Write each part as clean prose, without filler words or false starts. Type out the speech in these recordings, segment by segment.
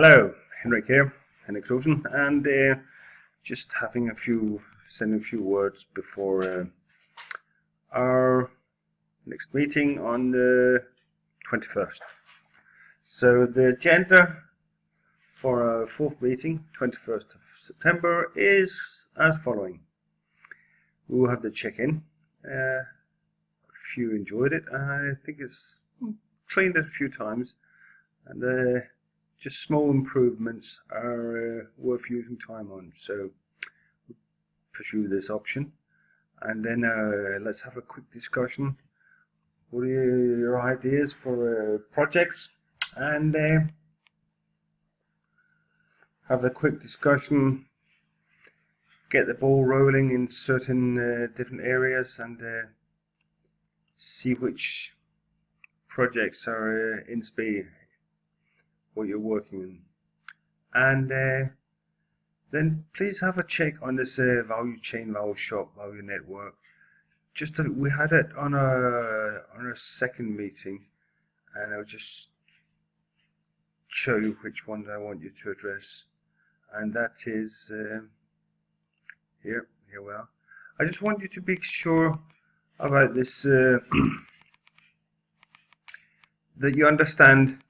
Hello, Henrik here, Henrik Knudsen, and just sending a few words before our next meeting on the 21st. So the agenda for our fourth meeting, 21st of September, is as following. We will have the check-in. If you enjoyed it, I think it's trained it a few times, and just small improvements are worth using time on, so pursue this option. And then let's have a quick discussion. What are your ideas for projects? And have a quick discussion, get the ball rolling in certain different areas, and see which projects are in speed, what you're working in. And then please have a check on this value chain, value shop, value network. We had it on a second meeting, and I'll just show you which ones I want you to address. And that is here we are. I just want you to be sure about this, that you understand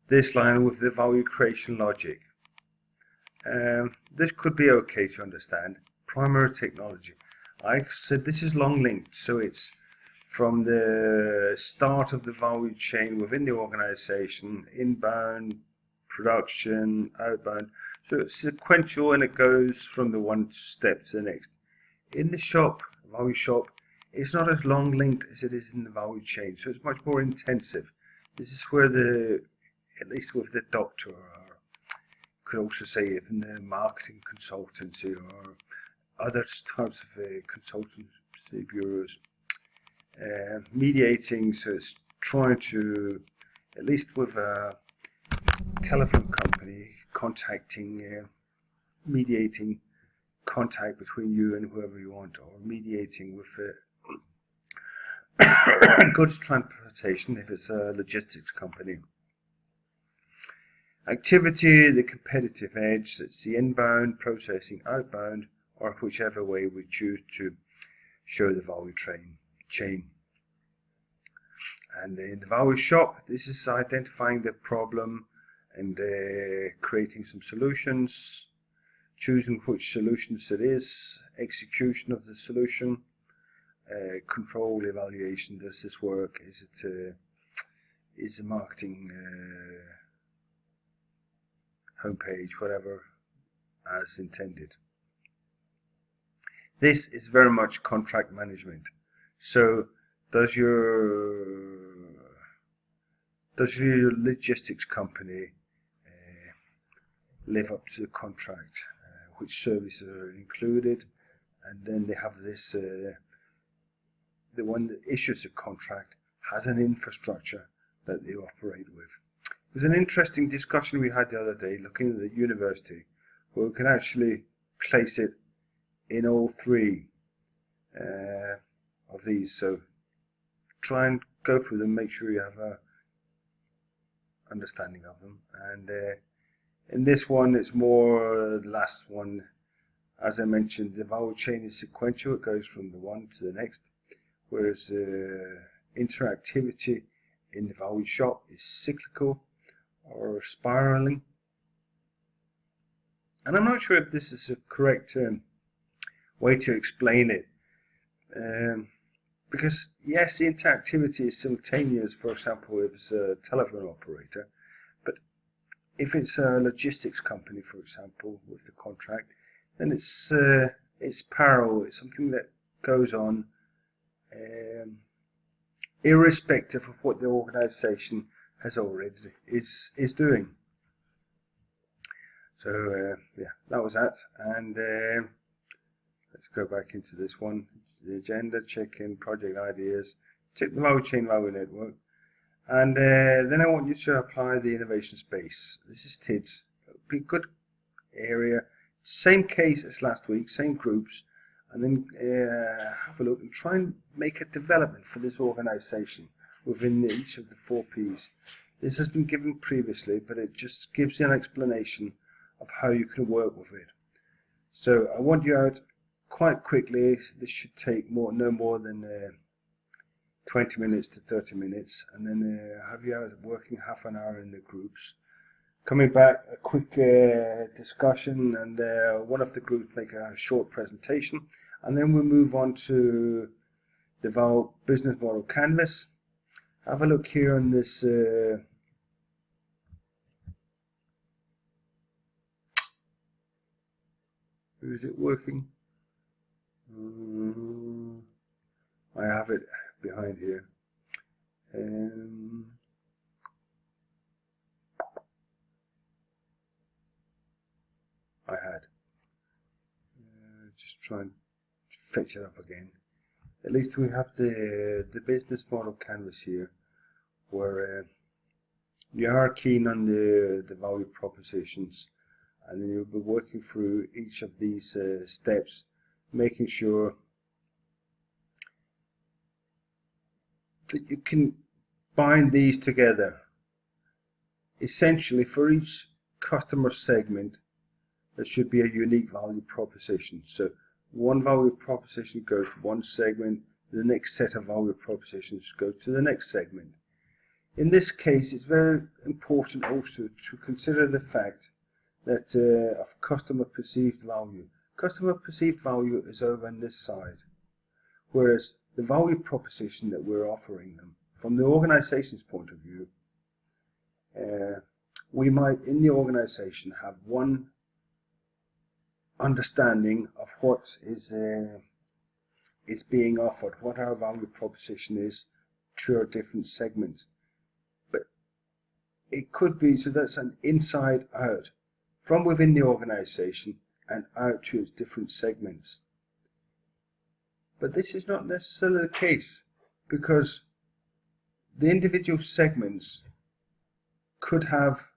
this line with the value creation logic. This could be okay to understand. Primary technology. Like I said, this is long linked, so it's from the start of the value chain within the organization, inbound, production, outbound. So it's sequential, and it goes from the one step to the next. In the shop, value shop, it's not as long linked as it is in the value chain, so it's much more intensive. This is where at least with the doctor, or could also say even the marketing consultancy or other types of consultancy bureaus, mediating. So it's trying to, at least with a telephone company, mediating contact between you and whoever you want, or mediating with goods transportation if it's a logistics company. Activity, the competitive edge, that's the inbound, processing, outbound, or whichever way we choose to show the value chain. And in the value shop, this is identifying the problem and creating some solutions, choosing which solutions it is, execution of the solution, control, evaluation. Does this work? Is the marketing homepage, whatever, as intended? This is very much contract management. So does your logistics company live up to the contract? Which services are included? And then they have this, the one that issues a contract has an infrastructure that they operate with. It was an interesting discussion we had the other day looking at the university, where we can actually place it in all three of these. So try and go through them, make sure you have a understanding of them. And in this one, it's more the last one. As I mentioned, the value chain is sequential. It goes from the one to the next, whereas interactivity in the value shop is cyclical or spiraling. And I'm not sure if this is a correct way to explain it, because yes, the interactivity is simultaneous. For example, if it's a telephone operator, but if it's a logistics company, for example, with the contract, then it's parallel. It's something that goes on irrespective of what the organization has already is doing. So yeah, that was that. And let's go back into this one. The agenda, check-in, project ideas, check the value chain, value network. And then I want you to apply the innovation space. This is TIDS. It'll be a good area. Same case as last week, same groups. And then have a look and try and make a development for this organization within each of the 4 Ps. This has been given previously, but it just gives you an explanation of how you can work with it. So I want you out quite quickly. This should take no more than 20 minutes to 30 minutes, and then have you out working half an hour in the groups. Coming back, a quick discussion, and one of the groups make a short presentation, and then we move on to develop business model canvas. Have a look here on this is it working? I have it behind here. I had. Just try and fetch it up again. At least we have the business model canvas here, where you are keen on the value propositions, and then you'll be working through each of these steps, making sure that you can bind these together. Essentially, for each customer segment, there should be a unique value proposition. So one value proposition goes to one segment, the next set of value propositions goes to the next segment. In this case, it's very important also to consider the fact that of customer perceived value. Customer perceived value is over on this side, whereas the value proposition that we're offering them from the organization's point of view, we might in the organization have one understanding of what is being offered, what our value proposition is to our different segments. But it could be, so that's an inside out, from within the organization and out to its different segments. But this is not necessarily the case, because the individual segments could have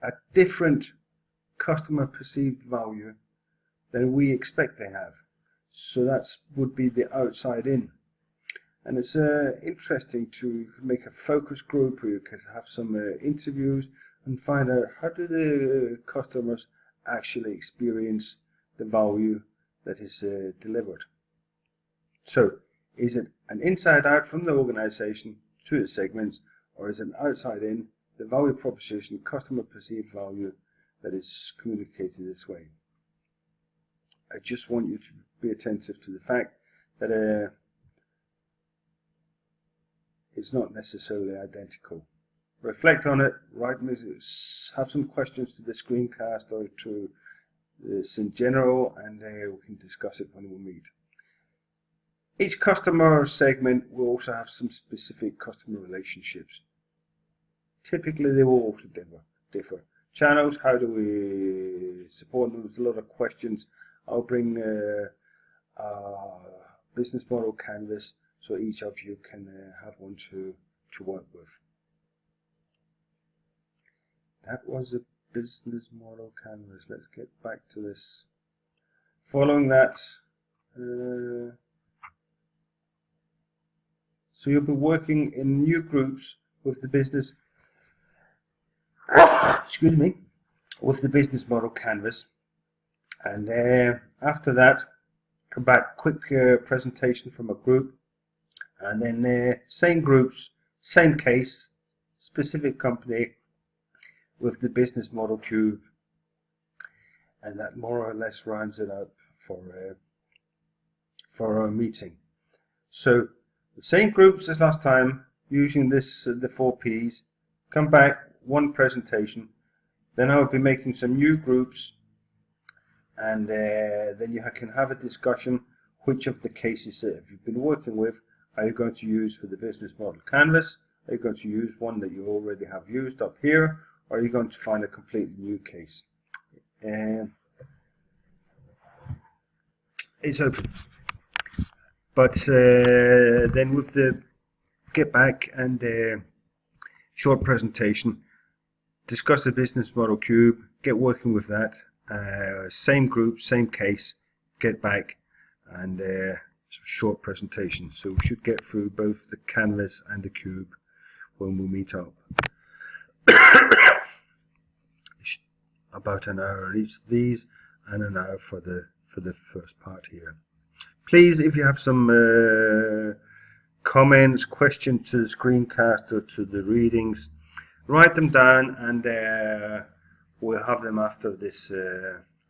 a different customer perceived value than we expect they have. So that would be the outside in. And it's interesting to make a focus group where you could have some interviews and find out how do the customers actually experience the value that is delivered. So is it an inside out from the organization to the segments, or is it an outside in, the value proposition, customer perceived value that is communicated this way? I just want you to be attentive to the fact that it's not necessarily identical. Reflect on it, have some questions to the screencast or to this in general, and we can discuss it when we meet. Each customer segment will also have some specific customer relationships. Typically they will also differ. Channels, how do we support them? There's a lot of questions. I'll bring business model canvas so each of you can have one to work with. That was a business model canvas. Let's get back to this. Following that, so you'll be working in new groups with the business, excuse me, with the business model canvas. And after that, come back, quick presentation from a group, and then same groups, same case, specific company with the business model cube, and that more or less rounds it up for our meeting. So the same groups as last time, using this the 4 Ps. Come back, one presentation, then I'll be making some new groups. And then you can have a discussion which of the cases that you've been working with are you going to use for the business model canvas. Are you going to use one that you already have used up here, or are you going to find a completely new case? It's open. But then with the get back and short presentation, discuss the business model cube, get working with that. Same group, same case, get back, and some short presentation. So we should get through both the canvas and the cube when we meet up. about an hour on each of these, and an hour for the first part here. Please, if you have some comments, questions to the screencast or to the readings, write them down, and we'll have them after this,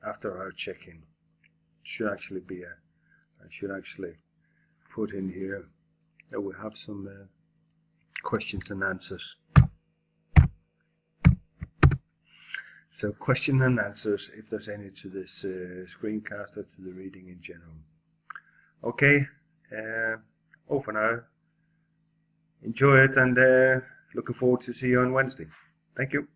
after our check-in. Should actually be I should actually put in here that we have some questions and answers. So question and answers, if there's any, to this screencast or to the reading in general. Okay, for now. Enjoy it, and looking forward to see you on Wednesday. Thank you.